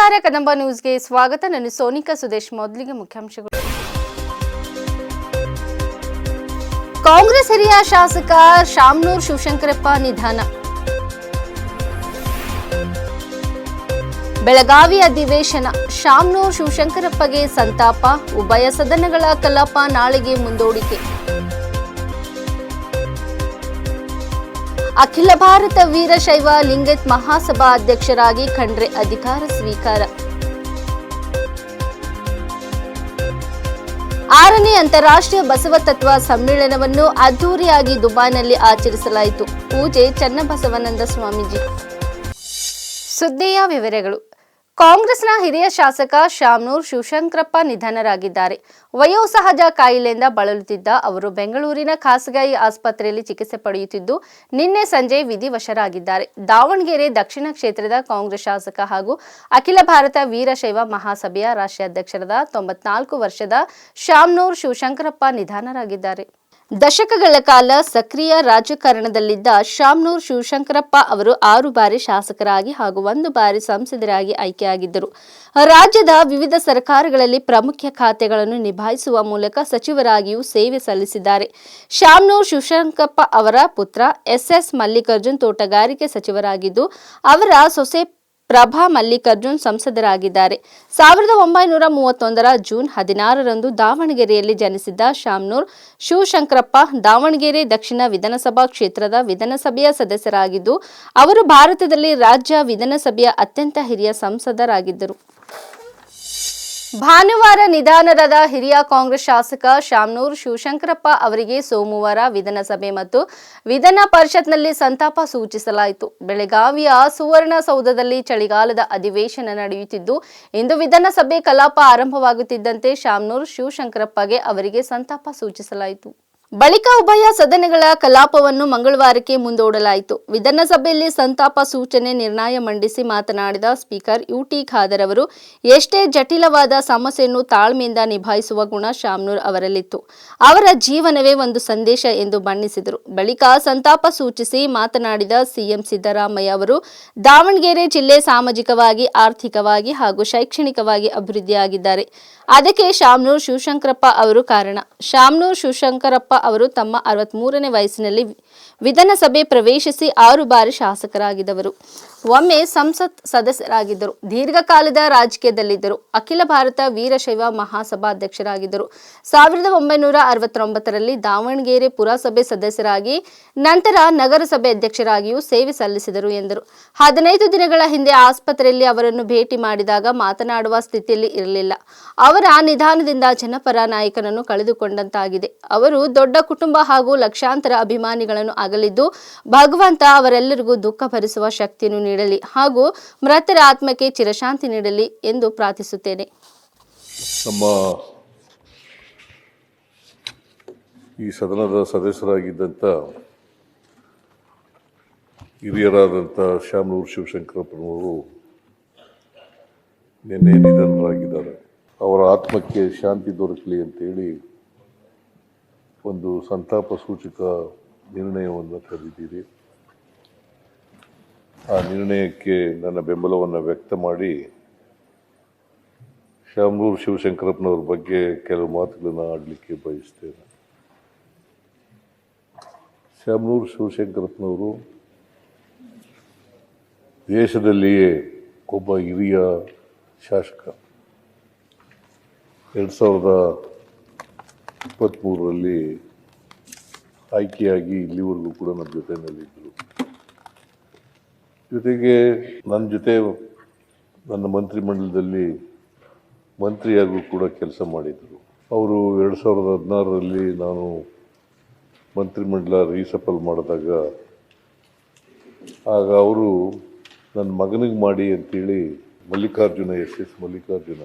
ನಮಸ್ಕಾರ ಕದಂಬ ನ್ಯೂಸ್ಗೆ ಸ್ವಾಗತ. ನಾನು ಸೋನಿಕಾ ಸುದೇಶ್. ಮೊದಲಿಗೆ ಮುಖ್ಯಾಂಶಗಳು. ಕಾಂಗ್ರೆಸ್ ಹಿರಿಯ ಶಾಸಕ ಶಾಮನೂರು ಶಿವಶಂಕರಪ್ಪ ನಿಧನ. ಬೆಳಗಾವಿ ಅಧಿವೇಶನ, ಶಾಮನೂರು ಶಿವಶಂಕರಪ್ಪಗೆ ಸಂತಾಪ, ಉಭಯ ಸದನಗಳ ಕಲಾಪ ನಾಳೆಗೆ ಮುಂದೂಡಿಕೆ. ಅಖಿಲ ಭಾರತ ವೀರಶೈವ ಲಿಂಗಾಯತ್ ಮಹಾಸಭಾ ಅಧ್ಯಕ್ಷರಾಗಿ ಖಂಡ್ರೆ ಅಧಿಕಾರ ಸ್ವೀಕಾರ. 6ನೇ ಅಂತಾರಾಷ್ಟ್ರೀಯ ಬಸವ ತತ್ವ ಸಮ್ಮೇಳನವನ್ನು ಅದ್ದೂರಿಯಾಗಿ ದುಬೈನಲ್ಲಿ ಆಚರಿಸಲಾಯಿತು. ಪೂಜೆ ಚನ್ನಬಸವನಂದ ಸ್ವಾಮೀಜಿ. ಸುದ್ದಿಯ ವಿವರಗಳು. ಕಾಂಗ್ರೆಸ್ನ ಹಿರಿಯ ಶಾಸಕ ಶಾಮನೂರು ಶಿವಶಂಕರಪ್ಪ ನಿಧನರಾಗಿದ್ದಾರೆ. ವಯೋಸಹಜ ಕಾಯಿಲೆಯಿಂದ ಬಳಲುತ್ತಿದ್ದ ಅವರು ಬೆಂಗಳೂರಿನ ಖಾಸಗಿ ಆಸ್ಪತ್ರೆಯಲ್ಲಿ ಚಿಕಿತ್ಸೆ ಪಡೆಯುತ್ತಿದ್ದು ನಿನ್ನೆ ಸಂಜೆ ವಿಧಿವಶರಾಗಿದ್ದಾರೆ. ದಾವಣಗೆರೆ ದಕ್ಷಿಣ ಕ್ಷೇತ್ರದ ಕಾಂಗ್ರೆಸ್ ಶಾಸಕ ಹಾಗೂ ಅಖಿಲ ಭಾರತ ವೀರಶೈವ ಮಹಾಸಭೆಯ ರಾಷ್ಟ್ರೀಯ ಅಧ್ಯಕ್ಷರಾದ 94 ವರ್ಷದ ಶಾಮನೂರು ಶಿವಶಂಕರಪ್ಪ ನಿಧನರಾಗಿದ್ದಾರೆ. ದಶಕಗಳ ಕಾಲ ಸಕ್ರಿಯ ರಾಜಕಾರಣದಲ್ಲಿದ್ದ ಶಾಮನೂರು ಶಿವಶಂಕರಪ್ಪ ಅವರು 6 ಬಾರಿ ಶಾಸಕರಾಗಿ ಹಾಗೂ 1 ಬಾರಿ ಸಂಸದರಾಗಿ ಆಯ್ಕೆಯಾಗಿದ್ದರು. ರಾಜ್ಯದ ವಿವಿಧ ಸರ್ಕಾರಗಳಲ್ಲಿ ಪ್ರಮುಖ ಖಾತೆಗಳನ್ನು ನಿಭಾಯಿಸುವ ಮೂಲಕ ಸಚಿವರಾಗಿಯೂ ಸೇವೆ ಸಲ್ಲಿಸಿದ್ದಾರೆ. ಶಾಮನೂರು ಶಿವಶಂಕರಪ್ಪ ಅವರ ಪುತ್ರ ಎಸ್ ಮಲ್ಲಿಕಾರ್ಜುನ್ ತೋಟಗಾರಿಕೆ ಸಚಿವರಾಗಿದ್ದು, ಅವರ ಸೊಸೆ ಪ್ರಭಾ ಮಲ್ಲಿಕಾರ್ಜುನ್ ಸಂಸದರಾಗಿದ್ದಾರೆ. 1931ರ ಜೂನ್ 16ರಂದು ದಾವಣಗೆರೆಯಲ್ಲಿ ಜನಿಸಿದ್ದ ಶಾಮನೂರು ಶಿವಶಂಕರಪ್ಪ ದಾವಣಗೆರೆ ದಕ್ಷಿಣ ವಿಧಾನಸಭಾ ಕ್ಷೇತ್ರದ ವಿಧಾನಸಭೆಯ ಸದಸ್ಯರಾಗಿದ್ದು, ಅವರು ಭಾರತದಲ್ಲಿ ರಾಜ್ಯ ವಿಧಾನಸಭೆಯ ಅತ್ಯಂತ ಹಿರಿಯ ಸಂಸದರಾಗಿದ್ದರು. ಭಾನುವಾರ ನಿಧನರಾದ ಹಿರಿಯ ಕಾಂಗ್ರೆಸ್ ಶಾಸಕ ಶಾಮನೂರು ಶಿವಶಂಕರಪ್ಪ ಅವರಿಗೆ ಸೋಮವಾರ ವಿಧಾನಸಭೆ ಮತ್ತು ವಿಧಾನ ಪರಿಷತ್ನಲ್ಲಿ ಸಂತಾಪ ಸೂಚಿಸಲಾಯಿತು. ಬೆಳಗಾವಿಯ ಸುವರ್ಣಸೌಧದಲ್ಲಿ ಚಳಿಗಾಲದ ಅಧಿವೇಶನ ನಡೆಯುತ್ತಿದ್ದು, ಇಂದು ವಿಧಾನಸಭೆ ಕಲಾಪ ಆರಂಭವಾಗುತ್ತಿದ್ದಂತೆ ಶಾಮನೂರು ಶಿವಶಂಕರಪ್ಪಗೆ ಅವರಿಗೆ ಸಂತಾಪ ಸೂಚಿಸಲಾಯಿತು. ಬಳಿಕ ಉಭಯ ಸದನಗಳ ಕಲಾಪವನ್ನು ಮಂಗಳವಾರಕ್ಕೆ ಮುಂದೂಡಲಾಯಿತು. ವಿಧಾನಸಭೆಯಲ್ಲಿ ಸಂತಾಪ ಸೂಚನೆ ನಿರ್ಣಯ ಮಂಡಿಸಿ ಮಾತನಾಡಿದ ಸ್ಪೀಕರ್ ಯುಟಿ ಖಾದರ್ ಅವರು, ಎಷ್ಟೇ ಜಟಿಲವಾದ ಸಮಸ್ಯೆಯನ್ನು ತಾಳ್ಮೆಯಿಂದ ನಿಭಾಯಿಸುವ ಗುಣ ಶಾಮನೂರು ಅವರಲ್ಲಿತ್ತು. ಅವರ ಜೀವನವೇ ಒಂದು ಸಂದೇಶ ಎಂದು ಬಣ್ಣಿಸಿದರು. ಬಳಿಕ ಸಂತಾಪ ಸೂಚಿಸಿ ಮಾತನಾಡಿದ ಸಿಎಂ ಸಿದ್ದರಾಮಯ್ಯ ಅವರು, ದಾವಣಗೆರೆ ಜಿಲ್ಲೆ ಸಾಮಾಜಿಕವಾಗಿ, ಆರ್ಥಿಕವಾಗಿ ಹಾಗೂ ಶೈಕ್ಷಣಿಕವಾಗಿ ಅಭಿವೃದ್ಧಿಯಾಗಿದ್ದಾರೆ. ಅದಕ್ಕೆ ಶಾಮನೂರು ಶಿವಶಂಕರಪ್ಪ ಅವರು ಕಾರಣ. ಶಾಮನೂರು ಶಿವಶಂಕರಪ್ಪ ಅವರು ತಮ್ಮ 63ನೇ ವಯಸ್ಸಿನಲ್ಲಿ ವಿಧಾನಸಭೆ ಪ್ರವೇಶಿಸಿ 6 ಬಾರಿ ಶಾಸಕರಾಗಿದ್ದವರು. ಒಮ್ಮೆ ಸಂಸತ್ ಸದಸ್ಯರಾಗಿದ್ದರು. ದೀರ್ಘಕಾಲದ ರಾಜಕೀಯದಲ್ಲಿದ್ದರು. ಅಖಿಲ ಭಾರತ ವೀರಶೈವ ಮಹಾಸಭಾ ಅಧ್ಯಕ್ಷರಾಗಿದ್ದರು. 1969ರಲ್ಲಿ ದಾವಣಗೆರೆ ಪುರಸಭೆ ಸದಸ್ಯರಾಗಿ ನಂತರ ನಗರಸಭೆ ಅಧ್ಯಕ್ಷರಾಗಿಯೂ ಸೇವೆ ಸಲ್ಲಿಸಿದರು ಎಂದರು. 15 ದಿನಗಳ ಹಿಂದೆ ಆಸ್ಪತ್ರೆಯಲ್ಲಿ ಅವರನ್ನು ಭೇಟಿ ಮಾಡಿದಾಗ ಮಾತನಾಡುವ ಸ್ಥಿತಿಯಲ್ಲಿ ಇರಲಿಲ್ಲ. ಅವರ ನಿಧನದಿಂದ ಜನಪರ ನಾಯಕನನ್ನು ಕಳೆದುಕೊಂಡಂತಾಗಿದೆ. ಅವರು ದೊಡ್ಡ ಕುಟುಂಬ ಹಾಗೂ ಲಕ್ಷಾಂತರ ಅಭಿಮಾನಿಗಳನ್ನು ಅಗಲಿದ್ದು, ಭಗವಂತ ಅವರೆಲ್ಲರಿಗೂ ದುಃಖ ಭರಿಸುವ ಶಕ್ತಿಯನ್ನು ನೀಡಲಿ ಹಾಗೂ ಮೃತರ ಆತ್ಮಕ್ಕೆ ಚಿರಶಾಂತಿ ನೀಡಲಿ ಎಂದು ಪ್ರಾರ್ಥಿಸುತ್ತೇನೆ. ನಮ್ಮ ಈ ಸದನದ ಸದಸ್ಯರಾಗಿದ್ದಂಥ ಹಿರಿಯರಾದಂಥ ಶಾಮನೂರು ಶಿವಶಂಕರಪ್ಪನವರು ನಿನ್ನೆ ನಿಧನರಾಗಿದ್ದಾರೆ. ಅವರ ಆತ್ಮಕ್ಕೆ ಶಾಂತಿ ದೊರಕಲಿ ಅಂತೇಳಿ ಒಂದು ಸಂತಾಪ ಸೂಚಕ ನಿರ್ಣಯವನ್ನು ತಂದಿದ್ದೀರಿ. ಆ ನಿರ್ಣಯಕ್ಕೆ ನನ್ನ ಬೆಂಬಲವನ್ನು ವ್ಯಕ್ತ ಮಾಡಿ ಶಾಮನೂರು ಶಿವಶಂಕರಪ್ಪನವ್ರ ಬಗ್ಗೆ ಕೆಲವು ಮಾತುಗಳನ್ನು ಆಡಲಿಕ್ಕೆ ಬಯಸ್ತೇನೆ. ಶಾಮನೂರು ಶಿವಶಂಕರಪ್ಪನವರು ದೇಶದಲ್ಲಿಯೇ ಒಬ್ಬ ಹಿರಿಯ ಶಾಸಕ. 2023ರಲ್ಲಿ ಆಯ್ಕೆಯಾಗಿ ಇಲ್ಲಿವರೆಗೂ ಕೂಡ ನಮ್ಮ ಜೊತೆಯಲ್ಲಿದ್ದರು. ಜೊತೆಗೆ ನನ್ನ ಜೊತೆ ನನ್ನ ಮಂತ್ರಿಮಂಡಲದಲ್ಲಿ ಮಂತ್ರಿಯಾಗೂ ಕೂಡ ಕೆಲಸ ಮಾಡಿದರು. ಅವರು 2016ರಲ್ಲಿ ನಾನು ಮಂತ್ರಿಮಂಡಲ ರೀಸಫಲ್ ಮಾಡಿದಾಗ ಆಗ ಅವರು ನನ್ನ ಮಗನಿಗೆ ಮಾಡಿ ಅಂತೇಳಿ ಮಲ್ಲಿಕಾರ್ಜುನ ಎಸ್ ಮಲ್ಲಿಕಾರ್ಜುನ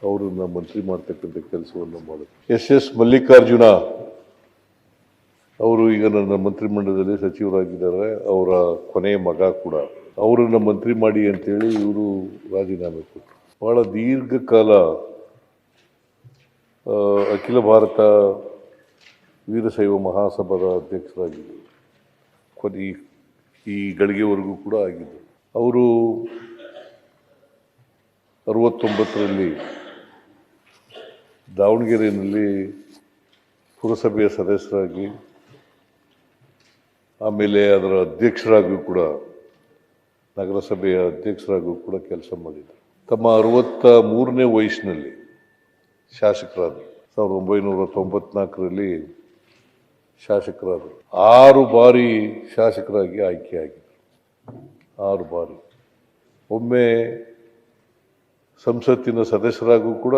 ಅವರನ್ನು ಮಂತ್ರಿ ಮಾಡ್ತಕ್ಕಂಥ ಕೆಲಸವನ್ನು ಮಾಡಿದ್ರು. ಎಸ್ ಮಲ್ಲಿಕಾರ್ಜುನ ಅವರು ಈಗ ನನ್ನ ಮಂತ್ರಿಮಂಡಲದಲ್ಲಿ ಸಚಿವರಾಗಿದ್ದಾರೆ. ಅವರ ಕೊನೆಯ ಮಗ ಕೂಡ. ಅವರನ್ನು ಮಂತ್ರಿ ಮಾಡಿ ಅಂತೇಳಿ ಇವರು ರಾಜೀನಾಮೆ ಕೊಟ್ಟರು. ಬಹಳ ದೀರ್ಘಕಾಲ ಅಖಿಲ ಭಾರತ ವೀರಶೈವ ಮಹಾಸಭಾದ ಅಧ್ಯಕ್ಷರಾಗಿದ್ದರು. ಈ ಗಳಿಗೆವರೆಗೂ ಕೂಡ ಆಗಿದ್ದರು. ಅವರು 69ರಲ್ಲಿ ದಾವಣಗೆರೆಯಲ್ಲಿ ಪುರಸಭೆಯ ಸದಸ್ಯರಾಗಿ ಆಮೇಲೆ ಅದರ ಅಧ್ಯಕ್ಷರಾಗಿಯೂ ಕೂಡ ನಗರಸಭೆಯ ಅಧ್ಯಕ್ಷರಾಗಿಯೂ ಕೂಡ ಕೆಲಸ ಮಾಡಿದರು. ತಮ್ಮ 63ನೇ ವಯಸ್ಸಿನಲ್ಲಿ ಶಾಸಕರಾದರು. 1994ರಲ್ಲಿ ಶಾಸಕರಾದರು. 6 ಬಾರಿ ಶಾಸಕರಾಗಿ ಆಯ್ಕೆಯಾಗಿದ್ದರು. 6 ಬಾರಿ. ಒಮ್ಮೆ ಸಂಸತ್ತಿನ ಸದಸ್ಯರಾಗೂ ಕೂಡ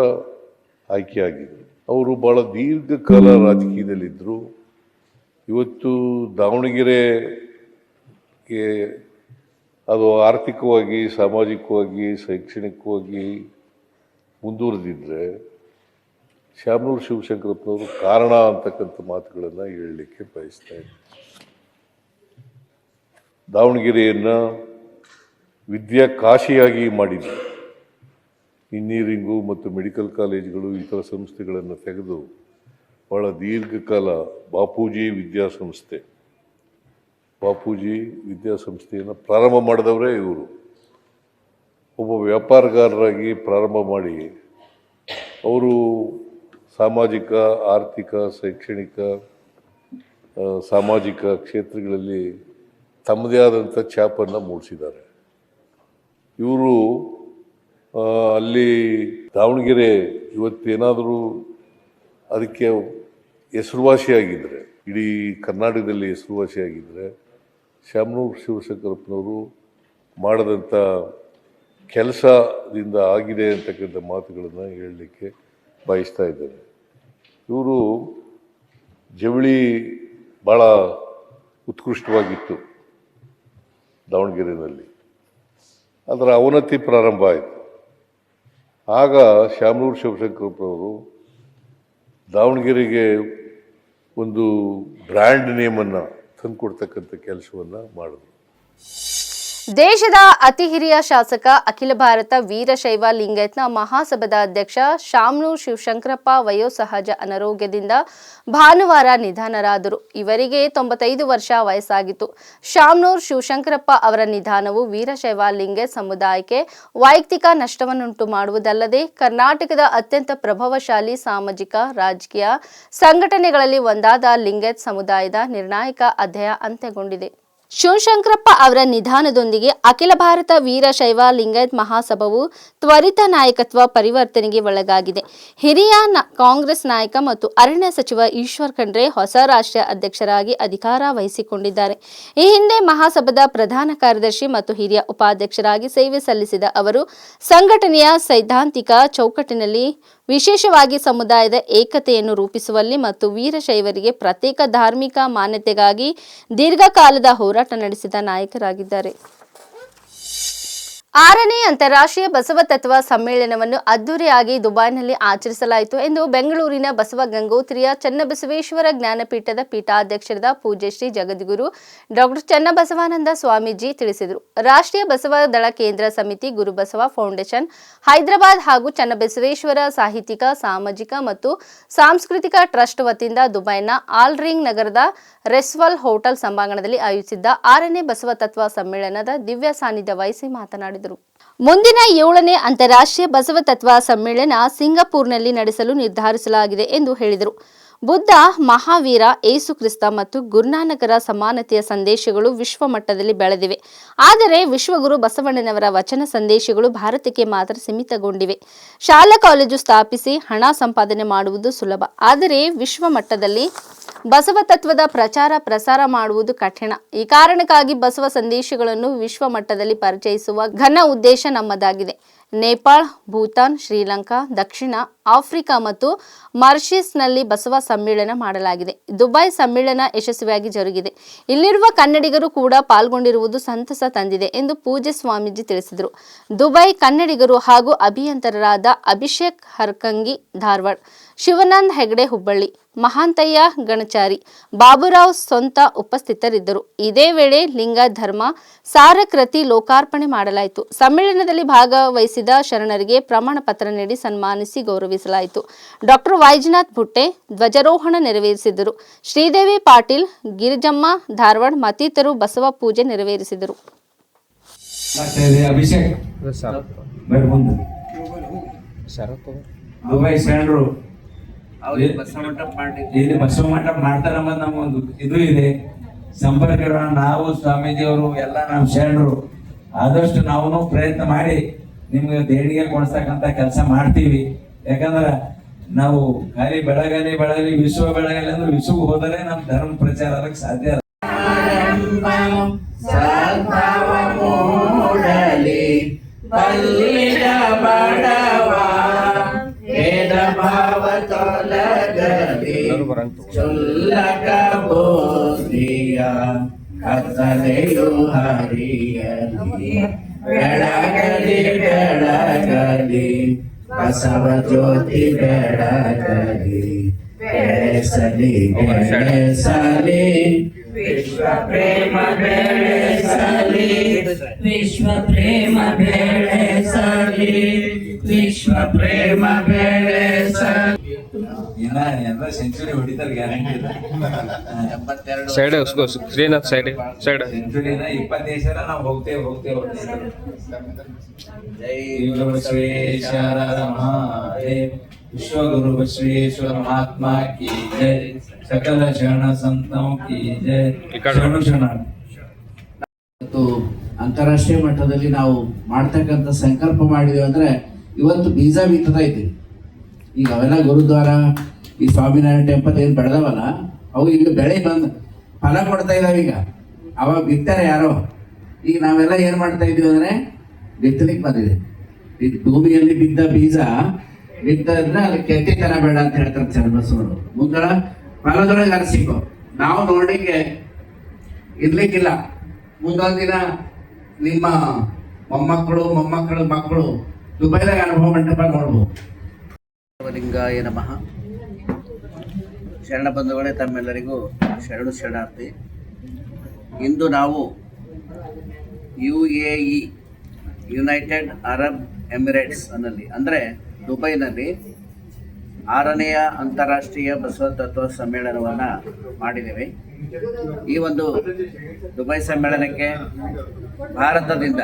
ಆಯ್ಕೆಯಾಗಿದ್ದರು. ಅವರು ಬಹಳ ದೀರ್ಘಕಾಲ ರಾಜಕೀಯದಲ್ಲಿದ್ದರು. ಇವತ್ತು ದಾವಣಗೆರೆಗೆ ಅದು ಆರ್ಥಿಕವಾಗಿ, ಸಾಮಾಜಿಕವಾಗಿ, ಶೈಕ್ಷಣಿಕವಾಗಿ ಮುಂದುವರೆದಿದ್ದರೆ ಶಾಮನೂರು ಶಿವಶಂಕರಪ್ಪನವರು ಕಾರಣ ಅಂತಕ್ಕಂಥ ಮಾತುಗಳನ್ನು ಹೇಳಲಿಕ್ಕೆ ಬಯಸ್ತಾ ಇದ್ದಾರೆ. ದಾವಣಗೆರೆಯನ್ನು ವಿದ್ಯಾಕಾಶಿಯಾಗಿ ಮಾಡಿದರು. ಇಂಜಿನಿಯರಿಂಗು ಮತ್ತು ಮೆಡಿಕಲ್ ಕಾಲೇಜುಗಳು, ಇತರ ಸಂಸ್ಥೆಗಳನ್ನು ತೆಗೆದು ಬಹಳ ದೀರ್ಘಕಾಲ ಬಾಪೂಜಿ ವಿದ್ಯಾಸಂಸ್ಥೆಯನ್ನು ಪ್ರಾರಂಭ ಮಾಡಿದವರೇ ಇವರು. ಒಬ್ಬ ವ್ಯಾಪಾರಗಾರರಾಗಿ ಪ್ರಾರಂಭ ಮಾಡಿ ಅವರು ಸಾಮಾಜಿಕ, ಆರ್ಥಿಕ, ಶೈಕ್ಷಣಿಕ, ಸಾಮಾಜಿಕ ಕ್ಷೇತ್ರಗಳಲ್ಲಿ ತಮ್ಮದೇ ಆದಂಥ ಛಾಪನ್ನು ಮೂಡಿಸಿದ್ದಾರೆ. ಇವರು ಅಲ್ಲಿ ದಾವಣಗೆರೆ ಇವತ್ತೇನಾದರೂ ಅದಕ್ಕೆ ಹೆಸರುವಾಸಿಯಾಗಿದ್ದರೆ, ಇಡೀ ಕರ್ನಾಟಕದಲ್ಲಿ ಹೆಸರುವಾಸಿಯಾಗಿದ್ದರೆ ಶಾಮನೂರು ಶಿವಶಂಕರಪ್ಪನವರು ಮಾಡಿದಂಥ ಕೆಲಸದಿಂದ ಆಗಿದೆ ಅಂತಕ್ಕಂಥ ಮಾತುಗಳನ್ನು ಹೇಳಲಿಕ್ಕೆ ಬಯಸ್ತಾ ಇದ್ದಾರೆ. ಇವರು ಜವಳಿ ಭಾಳ ಉತ್ಕೃಷ್ಟವಾಗಿತ್ತು ದಾವಣಗೆರೆಯಲ್ಲಿ. ಅದರ ಅವನತಿ ಪ್ರಾರಂಭ ಆಯಿತು. ಆಗ ಶಾಮನೂರು ಶಿವಶಂಕರಪ್ಪನವರು ದಾವಣಗೆರೆಗೆ ಒಂದು ಬ್ರ್ಯಾಂಡ್ ನೇಮನ್ನು ತಂದುಕೊಡ್ತಕ್ಕಂಥ ಕೆಲಸವನ್ನು ಮಾಡಿದ್ರು. ದೇಶದ ಅತಿ ಹಿರಿಯ ಶಾಸಕ, ಅಖಿಲ ಭಾರತ ವೀರಶೈವ ಲಿಂಗಾಯತ್ನ ಮಹಾಸಭಾದ ಅಧ್ಯಕ್ಷ ಶಾಮನೂರು ಶಿವಶಂಕರಪ್ಪ ವಯೋಸಹಜ ಅನಾರೋಗ್ಯದಿಂದ ಭಾನುವಾರ ನಿಧನರಾದರು. ಇವರಿಗೆ 95 ವರ್ಷ ವಯಸ್ಸಾಗಿತ್ತು. ಶಾಮನೂರು ಶಿವಶಂಕರಪ್ಪ ಅವರ ನಿಧನವು ವೀರಶೈವ ಲಿಂಗಾಯತ್ ಸಮುದಾಯಕ್ಕೆ ವೈಯಕ್ತಿಕ ನಷ್ಟವನ್ನುಂಟು ಮಾಡುವುದಲ್ಲದೆ ಕರ್ನಾಟಕದ ಅತ್ಯಂತ ಪ್ರಭಾವಶಾಲಿ ಸಾಮಾಜಿಕ, ರಾಜಕೀಯ ಸಂಘಟನೆಗಳಲ್ಲಿ ಒಂದಾದ ಲಿಂಗಾಯತ್ ಸಮುದಾಯದ ನಿರ್ಣಾಯಕ ಅಧ್ಯಾಯ ಅಂತ್ಯಗೊಂಡಿದೆ. ಶಿವಶಂಕರಪ್ಪ ಅವರ ನಿಧನದೊಂದಿಗೆ ಅಖಿಲ ಭಾರತ ವೀರಶೈವ ಲಿಂಗಾಯತ್ ಮಹಾಸಭಾವು ತ್ವರಿತ ನಾಯಕತ್ವ ಪರಿವರ್ತನೆಗೆ ಒಳಗಾಗಿದೆ. ಹಿರಿಯ ಕಾಂಗ್ರೆಸ್ ನಾಯಕ ಮತ್ತು ಅರಣ್ಯ ಸಚಿವ ಈಶ್ವರ್ ಖಂಡ್ರೆ ಹೊಸ ರಾಷ್ಟ್ರೀಯ ಅಧ್ಯಕ್ಷರಾಗಿ ಅಧಿಕಾರ ವಹಿಸಿಕೊಂಡಿದ್ದಾರೆ. ಈ ಹಿಂದೆ ಮಹಾಸಭಾದ ಪ್ರಧಾನ ಕಾರ್ಯದರ್ಶಿ ಮತ್ತು ಹಿರಿಯ ಉಪಾಧ್ಯಕ್ಷರಾಗಿ ಸೇವೆ ಸಲ್ಲಿಸಿದ ಅವರು ಸಂಘಟನೆಯ ಸೈದ್ಧಾಂತಿಕ ಚೌಕಟ್ಟಿನಲ್ಲಿ ವಿಶೇಷವಾಗಿ ಸಮುದಾಯದ ಏಕತೆಯನ್ನು ರೂಪಿಸುವಲ್ಲಿ ಮತ್ತು ವೀರಶೈವರಿಗೆ ಪ್ರತ್ಯೇಕ ಧಾರ್ಮಿಕ ಮಾನ್ಯತೆಗಾಗಿ ದೀರ್ಘಕಾಲದ ಹೋರಾಟ ನಡೆಸಿದ ನಾಯಕರಾಗಿದ್ದಾರೆ. 6ನೇ ಅಂತಾರಾಷ್ಟ್ರೀಯ ಬಸವ ತತ್ವ ಸಮ್ಮೇಳನವನ್ನು ಅದ್ದೂರಿಯಾಗಿ ದುಬೈನಲ್ಲಿ ಆಚರಿಸಲಾಯಿತು ಎಂದು ಬೆಂಗಳೂರಿನ ಬಸವ ಗಂಗೋತ್ರಿಯ ಚನ್ನಬಸವೇಶ್ವರ ಜ್ಞಾನಪೀಠದ ಪೀಠಾಧ್ಯಕ್ಷರಾದ ಪೂಜ್ಯ ಶ್ರೀ ಜಗದ್ಗುರು ಡಾಕ್ಟರ್ ಚನ್ನಬಸವಾನಂದ ಸ್ವಾಮೀಜಿ ತಿಳಿಸಿದರು. ರಾಷ್ಟ್ರೀಯ ಬಸವ ದಳ ಕೇಂದ್ರ ಸಮಿತಿ, ಗುರುಬಸವ ಫೌಂಡೇಶನ್ ಹೈದರಾಬಾದ್ ಹಾಗೂ ಚನ್ನಬಸವೇಶ್ವರ ಸಾಹಿತ್ಯಿಕ, ಸಾಮಾಜಿಕ ಮತ್ತು ಸಾಂಸ್ಕೃತಿಕ ಟ್ರಸ್ಟ್ ವತಿಯಿಂದ ದುಬೈನ ಆಲ್ ರಿಂಗ್ ನಗರದ ರೆಸ್ವಾಲ್ ಹೋಟೆಲ್ ಸಭಾಂಗಣದಲ್ಲಿ ಆಯೋಜಿಸಿದ್ದ 6ನೇ ಬಸವ ತತ್ವ ಸಮ್ಮೇಳನದ ದಿವ್ಯ ಸಾನ್ನಿಧ್ಯ ವಹಿಸಿ ಮಾತನಾಡಿದರು. ಮುಂದಿನ 7ನೇ ಅಂತಾರಾಷ್ಟ್ರೀಯ ಬಸವ ತತ್ವ ಸಮ್ಮೇಳನ ಸಿಂಗಪೂರ್ನಲ್ಲಿ ನಡೆಸಲು ನಿರ್ಧರಿಸಲಾಗಿದೆ ಎಂದು ಹೇಳಿದರು. ಬುದ್ಧ, ಮಹಾವೀರ, ಏಸು ಕ್ರಿಸ್ತ ಮತ್ತು ಗುರುನಾನಕರ ಸಮಾನತೆಯ ಸಂದೇಶಗಳು ವಿಶ್ವ ಮಟ್ಟದಲ್ಲಿ ಬೆಳೆದಿವೆ. ಆದರೆ ವಿಶ್ವಗುರು ಬಸವಣ್ಣನವರ ವಚನ ಸಂದೇಶಗಳು ಭಾರತಕ್ಕೆ ಮಾತ್ರ ಸೀಮಿತಗೊಂಡಿವೆ. ಶಾಲಾ ಕಾಲೇಜು ಸ್ಥಾಪಿಸಿ ಹಣ ಸಂಪಾದನೆ ಮಾಡುವುದು ಸುಲಭ, ಆದರೆ ವಿಶ್ವ ಮಟ್ಟದಲ್ಲಿ ಬಸವ ತತ್ವದ ಪ್ರಚಾರ ಪ್ರಸಾರ ಮಾಡುವುದು ಕಠಿಣ. ಈ ಕಾರಣಕ್ಕಾಗಿ ಬಸವ ಸಂದೇಶಗಳನ್ನು ವಿಶ್ವ ಮಟ್ಟದಲ್ಲಿ ಪರಿಚಯಿಸುವ ಘನ ಉದ್ದೇಶ ನಮ್ಮದಾಗಿದೆ. ನೇಪಾಳ, ಭೂತಾನ್, ಶ್ರೀಲಂಕಾ, ದಕ್ಷಿಣ ಆಫ್ರಿಕಾ ಮತ್ತು ಮಾರಿಷಸ್ನಲ್ಲಿ ಬಸವ ಸಮ್ಮೇಳನ ಮಾಡಲಾಗಿದೆ. ದುಬೈ ಸಮ್ಮೇಳನ ಯಶಸ್ವಿಯಾಗಿ ಜರುಗಿದೆ. ಇಲ್ಲಿರುವ ಕನ್ನಡಿಗರು ಕೂಡ ಪಾಲ್ಗೊಂಡಿರುವುದು ಸಂತಸ ತಂದಿದೆ ಎಂದು ಪೂಜ್ಯ ಸ್ವಾಮೀಜಿ ತಿಳಿಸಿದರು. ದುಬೈ ಕನ್ನಡಿಗರು ಹಾಗೂ ಅಭಿಯಂತರರಾದ ಅಭಿಷೇಕ್ ಹರ್ಕಂಗಿ ಧಾರವಾಡ, ಶಿವಾನಂದ ಹೆಗಡೆ ಹುಬ್ಬಳ್ಳಿ, ಮಹಾಂತಯ್ಯ ಗಣಚಾರಿ, ಬಾಬುರಾವ್ ಸೊಂತ ಉಪಸ್ಥಿತರಿದ್ದರು. ಇದೇ ವೇಳೆ ಲಿಂಗ ಧರ್ಮ ಸಾರಕೃತಿ ಲೋಕಾರ್ಪಣೆ ಮಾಡಲಾಯಿತು. ಸಮ್ಮೇಳನದಲ್ಲಿ ಭಾಗವಹಿಸಿದ ಶರಣರಿಗೆ ಪ್ರಮಾಣ ಪತ್ರ ನೀಡಿ ಸನ್ಮಾನಿಸಿ ಗೌರವಿಸಲಾಯಿತು. ಡಾಕ್ಟರ್ ವೈಜನಾಥ್ ಭುಟ್ಟೆ ಧ್ವಜಾರೋಹಣ ನೆರವೇರಿಸಿದರು. ಶ್ರೀದೇವಿ ಪಾಟೀಲ್, ಗಿರಿಜಮ್ಮ ಧಾರವಾಡ ಮತ್ತಿತರರು ಬಸವ ಪೂಜೆ ನೆರವೇರಿಸಿದರು. ದುಬೈ ಶರಣರು ಅವ್ರಿಗೆ ಬಸವ ಮಂಟಪ ಮಾಡಿ ಇಲ್ಲಿ ಬಸವ ಮಂಟಪ ಮಾಡ್ತಾರಂಬದ್ ನಮಗೊಂದು ಇದು ಇದೆ. ಸಂಪರ್ಕ ಇರೋಣ. ನಾವು ಸ್ವಾಮೀಜಿಯವರು ಎಲ್ಲ ನಮ್ಮ ಶರಣರು ಆದಷ್ಟು ನಾವು ಪ್ರಯತ್ನ ಮಾಡಿ ನಿಮ್ಗೆ ದೇಣಿಗೆ ಕೊಡ್ಸಕ್ಕಂತ ಕೆಲಸ ಮಾಡ್ತೀವಿ. ಯಾಕಂದ್ರೆ ನಾವು ಖಾಲಿ ಬೆಳಗಲಿ ವಿಶ್ವ ಬೆಳಗಲಿ ಅಂದ್ರೆ ವಿಶ್ವಕ್ಕೆ ಹೋದರೆ ನಮ್ಮ ಧರ್ಮ ಪ್ರಚಾರ ಆಗಕ್ಕೆ ಸಾಧ್ಯ ಇಲ್ಲ. ಬಲ್ಲಿದ ಬಡವ ಭೇದ ಭಾವ ತೊಲಗಲಿ ಚುಲ್ಲಕ ಬೋಧಿಯ ಕತ್ತಲೆಯು ಹರಿಯಲಿ ಬೆಳಗಲಿ ಬೆಳಗಲಿ ಬಸವ ಜ್ಯೋತಿ ಬೆಳಗಲಿ ಬೆಳೆಸಲಿ ಬೆಳೆಸಲಿ ವಿಶ್ವ ಪ್ರೇಮ ಬೆಳೆಸಲಿ ವಿಶ್ವ ಪ್ರೇಮ ಬೆಳೆಸಲಿ ವಿಶ್ವ ಪ್ರೇಮ ಬೆಳೆಸಲಿ. ಇನ್ನ ಎಲ್ಲ ಸೆಂಚುರಿ ಹೊಡಿತಾರೆ ಗ್ಯಾರಂಟಿ ಇದೆ. 82 ಸೈಡ್ उसको श्रीनाथ साइड साइड ಸೆಂಚುರಿನ 20 ಸಲ ನಾವು ಹೋಗ್ತೇವೆ. ಜೈ ಗುರು ಬಸವೇಶ್ವರ ಮಹಾದೇವ್, ವಿಶ್ವಗುರು ಬಸವೇಶ್ವರ ಮಹಾತ್ಮ ಕಿ ಜೈ, ಸಕಲ ಶರಣ ಸಂತೋಂ ಕಿ ಜೈ. ಶರಣ ಇವತ್ತು ಅಂತಾರಾಷ್ಟ್ರೀಯ ಮಟ್ಟದಲ್ಲಿ ನಾವು ಮಾಡ್ತಕ್ಕಂಥ ಸಂಕಲ್ಪ ಮಾಡಿದೀವಿ ಅಂದ್ರೆ ಇವತ್ತು ಬೀಜ ಬಿತ್ತದ ಇದ್ದೀವಿ. ಈಗ ಅವೆಲ್ಲ ಗುರುದ್ವಾರ ಈ ಸ್ವಾಮಿನಾರಾಯಣ ಟೆಂಪಲ್ ಏನು ಬೆಳೆದವಲ್ಲ ಅವು ಈಗ ಬೆಳೆ ಬಂದು ಫಲ ಕೊಡ್ತಾ ಇದಾವೆ. ಈಗ ಅವಾಗ ಬಿತ್ತಾರೆ ಯಾರೋ. ಈಗ ನಾವೆಲ್ಲ ಏನು ಮಾಡ್ತಾ ಇದೀವಿ ಅಂದ್ರೆ ಬಿತ್ತಲಿಕ್ಕೆ ಬಂದಿದೆ. ಈ ಭೂಮಿಯಲ್ಲಿ ಬಿದ್ದ ಬೀಜ ಬಿತ್ತಂದ್ರೆ ಅದು ಕೆಟ್ಟಿತನ ಬೇಡ ಅಂತ ಹೇಳ್ತಾರೆ ಚನ್ನಬಸವಣ್ಣ. ಮುಂದಳ ಫಲದೊಳಗೆ ಅರಸಿಕೋ. ನಾವು ನೋಡಿಗೆ ಇರ್ಲಿಕ್ಕಿಲ್ಲ. ಮುಂದೊಂದು ದಿನ ನಿಮ್ಮ ಮೊಮ್ಮಕ್ಕಳು ಮಕ್ಕಳು ದುಬೈದಾಗ ಅನುಭವ ಮಂಟಪ ನೋಡ್ಬೋದು. ಲಿಂಗಾಯ ನಮಃ. ಶರಣ ಬಂಧುಗಳೇ, ತಮ್ಮೆಲ್ಲರಿಗೂ ಶರಣಾರ್ಥಿ. ಇಂದು ನಾವು UAE ಯುನೈಟೆಡ್ ಅರಬ್ ಎಮಿರೇಟ್ಸ್ ಅನ್ನಲ್ಲಿ ಅಂದರೆ ದುಬೈನಲ್ಲಿ 6ನೆಯ ಅಂತಾರಾಷ್ಟ್ರೀಯ ಬಸವ ತತ್ವ ಸಮ್ಮೇಳನವನ್ನು ಮಾಡಿದ್ದೇವೆ. ಈ ಒಂದು ದುಬೈ ಸಮ್ಮೇಳನಕ್ಕೆ ಭಾರತದಿಂದ,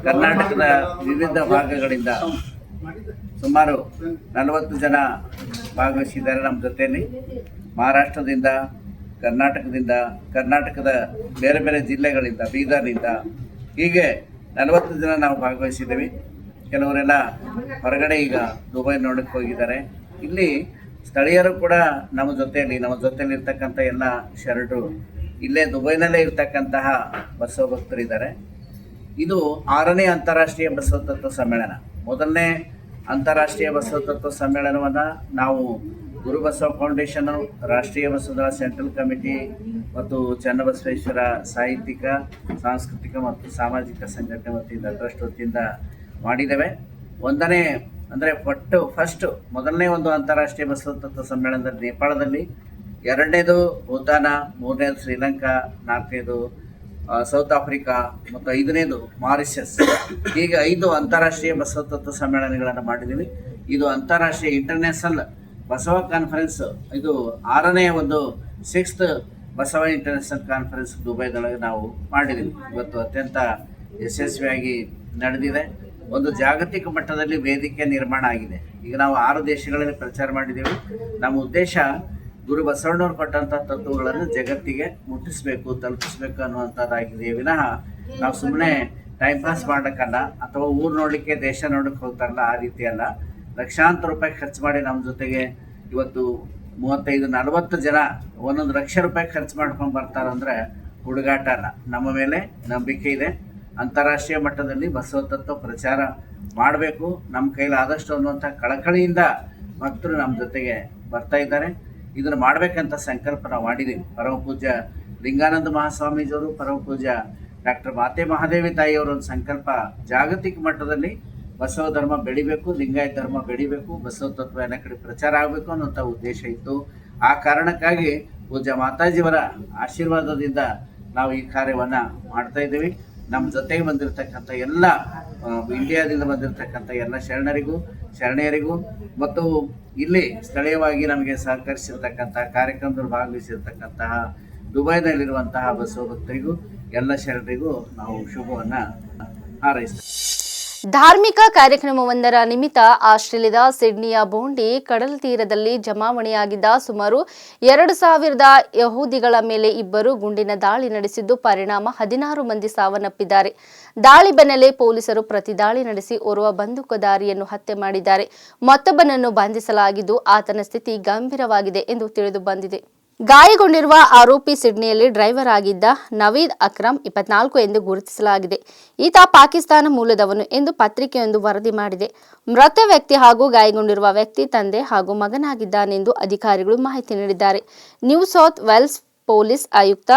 ಕರ್ನಾಟಕದ ವಿವಿಧ ಭಾಗಗಳಿಂದ ಸುಮಾರು 40 ಜನ ಭಾಗವಹಿಸಿದ್ದಾರೆ ನಮ್ಮ ಜೊತೆಯಲ್ಲಿ. ಮಹಾರಾಷ್ಟ್ರದಿಂದ, ಕರ್ನಾಟಕದ ಬೇರೆ ಬೇರೆ ಜಿಲ್ಲೆಗಳಿಂದ, ಬೀದರ್ನಿಂದ, ಹೀಗೆ 40 ಜನ ನಾವು ಭಾಗವಹಿಸಿದ್ದೀವಿ. ಕೆಲವರೆಲ್ಲ ಹೊರಗಡೆ ಈಗ ದುಬೈ ನೋಡಕ್ಕೆ ಹೋಗಿದ್ದಾರೆ. ಇಲ್ಲಿ ಸ್ಥಳೀಯರು ಕೂಡ ನಮ್ಮ ಜೊತೆಯಲ್ಲಿ ಇರ್ತಕ್ಕಂಥ ಎಲ್ಲ ಶರಣರು ಇಲ್ಲೇ ದುಬೈನಲ್ಲೇ ಇರ್ತಕ್ಕಂತಹ ಬಸವ ಭಕ್ತರಿದ್ದಾರೆ. ಇದು 6ನೇ ಅಂತಾರಾಷ್ಟ್ರೀಯ ಬಸವ ತತ್ವ ಸಮ್ಮೇಳನ. ಮೊದಲನೇ ಅಂತಾರಾಷ್ಟ್ರೀಯ ಬಸವ ತತ್ವ ಸಮ್ಮೇಳನವನ್ನು ನಾವು ಗುರು ಬಸವ ಫೌಂಡೇಶನ್, ರಾಷ್ಟ್ರೀಯ ಬಸವದಳ ಸೆಂಟ್ರಲ್ ಕಮಿಟಿ ಮತ್ತು ಚನ್ನಬಸವೇಶ್ವರ ಸಾಹಿತ್ಯಿಕ, ಸಾಂಸ್ಕೃತಿಕ ಮತ್ತು ಸಾಮಾಜಿಕ ಸಂಘಟನೆ ವತಿಯಿಂದ, ಟ್ರಸ್ಟ್ ವತಿಯಿಂದ ಮಾಡಿದ್ದೇವೆ. ಮೊದಲನೇ ಒಂದು ಅಂತಾರಾಷ್ಟ್ರೀಯ ಬಸವ ತತ್ವ ಸಮ್ಮೇಳನದಲ್ಲಿ ನೇಪಾಳದಲ್ಲಿ, 2ನೇದು ಭೂತಾನ, 3ನೇದು ಶ್ರೀಲಂಕಾ, 4ನೇದು ಸೌತ್ ಆಫ್ರಿಕಾ ಮತ್ತು 5ನೇದು ಮಾರಿಷಸ್. ಹೀಗೆ 5 ಅಂತಾರಾಷ್ಟ್ರೀಯ ಬಸವ ತತ್ವ ಸಮ್ಮೇಳನಗಳನ್ನು ಮಾಡಿದ್ದೀವಿ. ಇದು ಅಂತಾರಾಷ್ಟ್ರೀಯ ಇಂಟರ್ನ್ಯಾಷನಲ್ ಬಸವ ಕಾನ್ಫರೆನ್ಸ್. ಇದು 6ನೇ ಒಂದು 6th ಬಸವ ಇಂಟರ್ನ್ಯಾಷನಲ್ ಕಾನ್ಫರೆನ್ಸ್ ದುಬೈದೊಳಗೆ ನಾವು ಮಾಡಿದ್ದೀವಿ. ಇವತ್ತು ಅತ್ಯಂತ ಯಶಸ್ವಿಯಾಗಿ ನಡೆದಿದೆ. ಒಂದು ಜಾಗತಿಕ ಮಟ್ಟದಲ್ಲಿ ವೇದಿಕೆ ನಿರ್ಮಾಣ ಆಗಿದೆ. ಈಗ ನಾವು 6 ದೇಶಗಳಲ್ಲಿ ಪ್ರಚಾರ ಮಾಡಿದ್ದೀವಿ. ನಮ್ಮ ಉದ್ದೇಶ ಗುರು ಬಸವಣ್ಣವ್ರು ಕೊಟ್ಟಂಥ ತತ್ವಗಳನ್ನು ಜಗತ್ತಿಗೆ ಮುಟ್ಟಿಸ್ಬೇಕು, ತಲುಪಿಸ್ಬೇಕು ಅನ್ನುವಂಥದ್ದಾಗಿದೆ ವಿನಃ ನಾವು ಸುಮ್ಮನೆ ಟೈಮ್ ಪಾಸ್ ಮಾಡೋಕ್ಕಲ್ಲ, ಅಥವಾ ಊರು ನೋಡಲಿಕ್ಕೆ, ದೇಶ ನೋಡಕ್ಕೆ ಹೋಗ್ತಾರಲ್ಲ, ಆ ರೀತಿ ಅಲ್ಲ. ಲಕ್ಷಾಂತರ ರೂಪಾಯಿ ಖರ್ಚು ಮಾಡಿ ನಮ್ಮ ಜೊತೆಗೆ ಇವತ್ತು 35-40 ಜನ 1 ಲಕ್ಷ ರೂಪಾಯಿ ಖರ್ಚು ಮಾಡ್ಕೊಂಡು ಬರ್ತಾರಂದರೆ ಹುಡುಗಾಟ ಅಲ್ಲ. ನಮ್ಮ ಮೇಲೆ ನಂಬಿಕೆ ಇದೆ. ಅಂತಾರಾಷ್ಟ್ರೀಯ ಮಟ್ಟದಲ್ಲಿ ಬಸವ ತತ್ವ ಪ್ರಚಾರ ಮಾಡಬೇಕು, ನಮ್ಮ ಕೈಲಿ ಆದಷ್ಟು ಅನ್ನುವಂಥ ಕಳಕಳಿಯಿಂದ ಭಕ್ತರು ನಮ್ಮ ಜೊತೆಗೆ ಬರ್ತಾ ಇದ್ದಾರೆ. ಇದನ್ನು ಮಾಡಬೇಕಂತ ಸಂಕಲ್ಪ ನಾವು ಮಾಡಿದ್ದೀವಿ. ಪರಮ ಪೂಜ್ಯ ಲಿಂಗಾನಂದ ಮಹಾಸ್ವಾಮೀಜಿಯವರು, ಪರಮ ಪೂಜ್ಯ ಡಾಕ್ಟರ್ ಮಾತೆ ಮಹಾದೇವಿ ತಾಯಿಯವರ ಒಂದು ಸಂಕಲ್ಪ, ಜಾಗತಿಕ ಮಟ್ಟದಲ್ಲಿ ಬಸವ ಧರ್ಮ ಬೆಳಿಬೇಕು, ಲಿಂಗಾಯತ ಧರ್ಮ ಬೆಳಿಬೇಕು, ಬಸವ ತತ್ವ ಎಲ್ಲ ಕಡೆ ಪ್ರಚಾರ ಆಗಬೇಕು ಅನ್ನೋಂಥ ಉದ್ದೇಶ ಇತ್ತು. ಆ ಕಾರಣಕ್ಕಾಗಿ ಪೂಜ್ಯ ಮಾತಾಜಿಯವರ ಆಶೀರ್ವಾದದಿಂದ ನಾವು ಈ ಕಾರ್ಯವನ್ನು ಮಾಡ್ತಾ ಇದ್ದೀವಿ. ನಮ್ಮ ಜೊತೆಗೆ ಬಂದಿರತಕ್ಕಂಥ ಎಲ್ಲ ಇಂಡಿಯಾದಿಂದ ಬಂದಿರತಕ್ಕಂಥ ಎಲ್ಲ ಶರಣೆಯರಿಗೂ ಮತ್ತು ಇಲ್ಲಿ ಸ್ಥಳೀಯವಾಗಿ ನಮಗೆ ಸಹಕರಿಸಿರ್ತಕ್ಕಂಥ ಕಾರ್ಯಕ್ರಮದಲ್ಲಿ ಭಾಗವಹಿಸಿರ್ತಕ್ಕಂತಹ ದುಬೈನಲ್ಲಿರುವಂತಹ ಬಸವ ಭಕ್ತರಿಗೂ ಎಲ್ಲ ಶರಣರಿಗೂ ನಾವು ಶುಭವನ್ನು ಹಾರೈಸ್ತೇವೆ. ಧಾರ್ಮಿಕ ಕಾರ್ಯಕ್ರಮವೊಂದರ ನಿಮಿತ್ತ ಆಸ್ಟ್ರೇಲಿಯಾದ ಸಿಡ್ನಿಯ ಬೋಂಡಿ ಕಡಲ ತೀರದಲ್ಲಿ ಜಮಾವಣೆಯಾಗಿದ್ದ ಸುಮಾರು 2,000 ಯಹೂದಿಗಳ ಮೇಲೆ ಇಬ್ಬರು ಗುಂಡಿನ ದಾಳಿ ನಡೆಸಿದ್ದು ಪರಿಣಾಮ 16 ಮಂದಿ ಸಾವನ್ನಪ್ಪಿದ್ದಾರೆ. ದಾಳಿ ಬೆನ್ನಲ್ಲೇ ಪೊಲೀಸರು ಪ್ರತಿದಾಳಿ ನಡೆಸಿ ಓರ್ವ ಬಂದೂಕುಧಾರಿಯನ್ನು ಹತ್ಯೆ ಮಾಡಿದ್ದಾರೆ. ಮತ್ತೊಬ್ಬನನ್ನು ಬಂಧಿಸಲಾಗಿದ್ದು ಆತನ ಸ್ಥಿತಿ ಗಂಭೀರವಾಗಿದೆ ಎಂದು ತಿಳಿದು ಬಂದಿದೆ. ಗಾಯಗೊಂಡಿರುವ ಆರೋಪಿ ಸಿಡ್ನಿಯಲ್ಲಿ ಡ್ರೈವರ್ ಆಗಿದ್ದ ನವೀದ್ ಅಕ್ರಮ್ 24 ಎಂದು ಗುರುತಿಸಲಾಗಿದೆ. ಈತ ಪಾಕಿಸ್ತಾನ ಮೂಲದವನು ಎಂದು ಪತ್ರಿಕೆಯೊಂದು ವರದಿ ಮಾಡಿದೆ. ಮೃತ ವ್ಯಕ್ತಿ ಹಾಗೂ ಗಾಯಗೊಂಡಿರುವ ವ್ಯಕ್ತಿ ತಂದೆ ಹಾಗೂ ಮಗನಾಗಿದ್ದಾನೆಂದು ಅಧಿಕಾರಿಗಳು ಮಾಹಿತಿ ನೀಡಿದ್ದಾರೆ. ನ್ಯೂ ಸೌತ್ ವೇಲ್ಸ್ ಪೊಲೀಸ್ ಆಯುಕ್ತ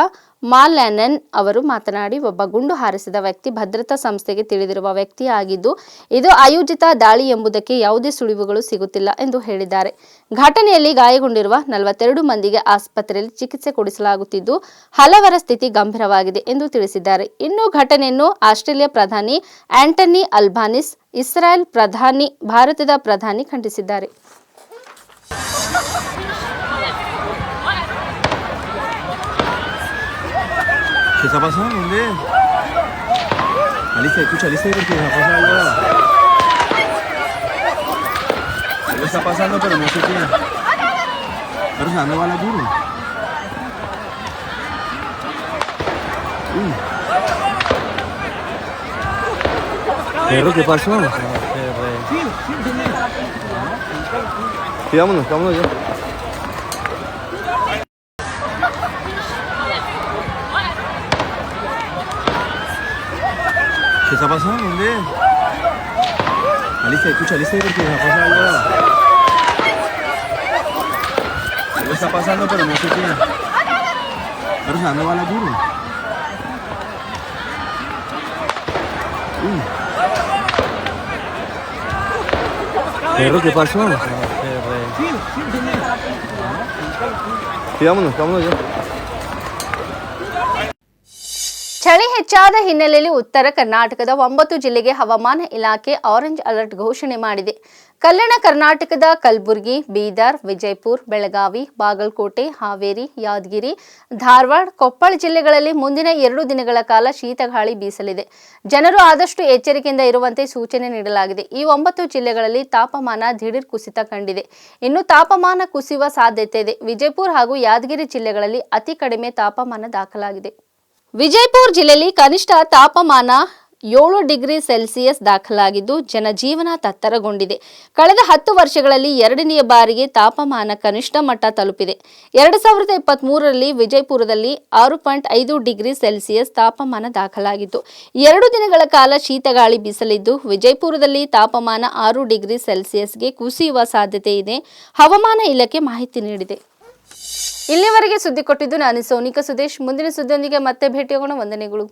ಮಾಲ್ ಲ್ಯಾನನ್ ಅವರು ಮಾತನಾಡಿ, ಒಬ್ಬ ಗುಂಡು ಹಾರಿಸಿದ ವ್ಯಕ್ತಿ ಭದ್ರತಾ ಸಂಸ್ಥೆಗೆ ತಿಳಿದಿರುವ ವ್ಯಕ್ತಿಯಾಗಿದ್ದು ಇದು ಆಯೋಜಿತ ದಾಳಿ ಎಂಬುದಕ್ಕೆ ಯಾವುದೇ ಸುಳಿವುಗಳು ಸಿಗುತ್ತಿಲ್ಲ ಎಂದು ಹೇಳಿದ್ದಾರೆ. ಘಟನೆಯಲ್ಲಿ ಗಾಯಗೊಂಡಿರುವ 42 ಮಂದಿಗೆ ಆಸ್ಪತ್ರೆಯಲ್ಲಿ ಚಿಕಿತ್ಸೆ ಕೊಡಿಸಲಾಗುತ್ತಿದ್ದು ಹಲವರ ಸ್ಥಿತಿ ಗಂಭೀರವಾಗಿದೆ ಎಂದು ತಿಳಿಸಿದ್ದಾರೆ. ಇನ್ನು ಘಟನೆಯನ್ನು ಆಸ್ಟ್ರೇಲಿಯಾ ಪ್ರಧಾನಿ ಆಂಟನಿ ಅಲ್ಬಾನಿಸ್, ಇಸ್ರಾಯೇಲ್ ಪ್ರಧಾನಿ, ಭಾರತದ ಪ್ರಧಾನಿ ಖಂಡಿಸಿದ್ದಾರೆ. ¿Qué está pasando? ¿Dónde? Alicia, escucha, Alicia, porque está pasando algo. Algo está pasando, pero no sé qué. Pero ¿a dónde va la duro? Perro, ¿qué pasó? Sí, vámonos ya. ¿Qué está pasando? ¿Dónde? Alicia, escucha, Alicia, porque está pasando algo. Algo está pasando, pero no sé qué. Pero ¿a dónde va la duro? Perro, ¿qué pasó? Sí, vámonos ya. ಚಳಿ ಹೆಚ್ಚಾದ ಹಿನ್ನೆಲೆಯಲ್ಲಿ ಉತ್ತರ ಕರ್ನಾಟಕದ 9 ಜಿಲ್ಲೆಗೆ ಹವಾಮಾನ ಇಲಾಖೆ orange alert ಘೋಷಣೆ ಮಾಡಿದೆ. ಕಲ್ಯಾಣ ಕರ್ನಾಟಕದ ಕಲಬುರಗಿ, ಬೀದರ್, ವಿಜಯಪುರ, ಬೆಳಗಾವಿ, ಬಾಗಲಕೋಟೆ, ಹಾವೇರಿ, ಯಾದಗಿರಿ, ಧಾರವಾಡ, ಕೊಪ್ಪಳ ಜಿಲ್ಲೆಗಳಲ್ಲಿ ಮುಂದಿನ 2 ದಿನಗಳ ಕಾಲ ಶೀತಗಾಳಿ ಬೀಸಲಿದೆ. ಜನರು ಆದಷ್ಟು ಎಚ್ಚರಿಕೆಯಿಂದ ಇರುವಂತೆ ಸೂಚನೆ ನೀಡಲಾಗಿದೆ. ಈ 9 ಜಿಲ್ಲೆಗಳಲ್ಲಿ ತಾಪಮಾನ ದಿಢೀರ್ ಕುಸಿತ ಕಂಡಿದೆ. ಇನ್ನು ತಾಪಮಾನ ಕುಸಿಯುವ ಸಾಧ್ಯತೆ ಇದೆ. ವಿಜಯಪುರ ಹಾಗೂ ಯಾದಗಿರಿ ಜಿಲ್ಲೆಗಳಲ್ಲಿ ಅತಿ ಕಡಿಮೆ ತಾಪಮಾನ ದಾಖಲಾಗಿದೆ. ವಿಜಯಪುರ ಜಿಲ್ಲೆಯಲ್ಲಿ ಕನಿಷ್ಠ ತಾಪಮಾನ 7 ಡಿಗ್ರಿ ಸೆಲ್ಸಿಯಸ್ ದಾಖಲಾಗಿದ್ದು ಜನಜೀವನ ತತ್ತರಗೊಂಡಿದೆ. ಕಳೆದ 10 ವರ್ಷಗಳಲ್ಲಿ 2ನೇ ಬಾರಿಗೆ ತಾಪಮಾನ ಕನಿಷ್ಠ ಮಟ್ಟ ತಲುಪಿದೆ. 2023ರಲ್ಲಿ ವಿಜಯಪುರದಲ್ಲಿ 6.5 ಡಿಗ್ರಿ ಸೆಲ್ಸಿಯಸ್ ತಾಪಮಾನ ದಾಖಲಾಗಿತ್ತು. 2 ದಿನಗಳ ಕಾಲ ಶೀತಗಾಳಿ ಬೀಸಲಿದ್ದು ವಿಜಯಪುರದಲ್ಲಿ ತಾಪಮಾನ 6 ಡಿಗ್ರಿ ಸೆಲ್ಸಿಯಸ್ಗೆ ಕುಸಿಯುವ ಸಾಧ್ಯತೆ ಇದೆ. ಹವಾಮಾನ ಇಲಾಖೆ ಮಾಹಿತಿ ನೀಡಿದೆ. ಇಲ್ಲಿವರೆಗೆ ಸುದ್ದಿ ಕೊಟ್ಟಿದ್ದು ನಾನು ಸೋನಿಕಾ ಸುದೇಶ್. ಮುಂದಿನ ಸುದ್ದಿಯೊಂದಿಗೆ ಮತ್ತೆ ಭೇಟಿಯಾಗೋಣ. ವಂದನೆಗಳು.